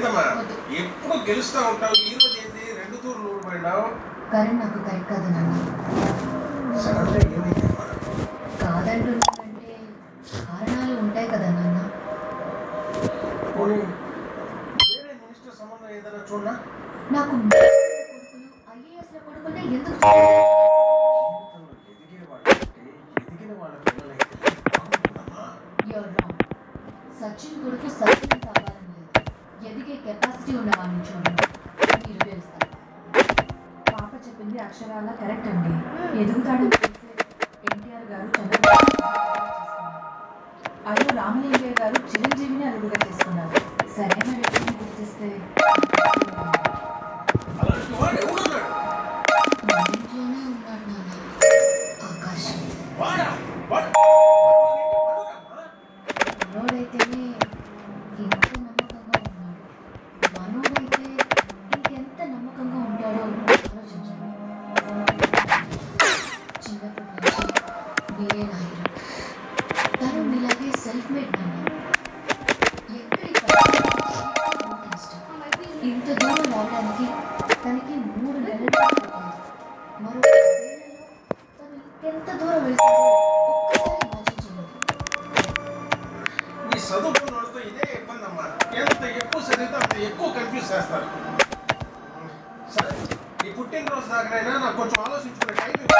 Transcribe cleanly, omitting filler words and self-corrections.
ఏంటమ్మా ఎప్పుడు గెలుస్తా ఉంటావు, ఈ రోజు ఏంటి 2 తూర్లు ఊడిపోయినావు? కరెంట్ నాకు కరెక్ట్ కాదు నాన్న. సడన్ గా ఏమైందమ్మా? కాదంటున్నానంటే కారణాలు ఉంటాయి కదా నాన్న. వేరే మినిస్టర్ సంబంధం ఏదైనా చూడనా? నాకు కొడుకులు ఐఏఎస్ల కొడుకునే ఎందుకు ఎదిగిన వాళ్ళ పిల్లలైతే యూర్ రాంగ్. సచిన్ కొడుకు సచిన్ కావాలని లేదు, ఎదిగే కెపాసిటీ ఉన్నవాడిని చూడండి, మీరు గెలుస్తారు. పాప చెప్పింది అక్షరాల కరెక్ట్ అండి. ఎదుగుతాడని తెలిసే ఎన్టీఆర్ గారు చంద్రబాబు అయ్యో రామలింగయ్య గారు చిరంజీవిని అల్లుడుగా చేసుకున్నారు. సరైన వ్యక్తిని గుర్తిస్తే అలాంటి వాడు ఎవడున్నాడు? మా ఇంట్లోనే ఉన్నాడు నాన్న, ఆకాశం. మనోడైతేనే ఇంత నమ్మకంగా ఉన్నాడు, మనోడైతే ఇంకెంత నమ్మకంగా ఉంటాడో ఆలోచించండి. చిన్నప్పటి నుంచి మీరే నా హీరో. తను మీలాగే సెల్ఫ్ మేడ్ నాన్న. ఎక్కడికి ఇంత దూరం రావడానికి తనకి 3 నెలలు పట్టింది. మరో 10 ఏళ్లలో తను ఇంకెంత దూరం వెళ్తాడో ఒక్కసారి ఇమాజిన్ చేయండి. ఈ చదువుకున్న వాళ్ళతో ఇదే ఇబ్బంది అమ్మా. ఎంత ఎక్కువ చదివితే అంత ఎక్కువ కన్ఫ్యూజ్ చేస్తారు. సరే, ఈ పుట్టినరోజు దాకానైనా నాకు కొంచెం ఆలోచించుకునే టైం ఇవ్వండి.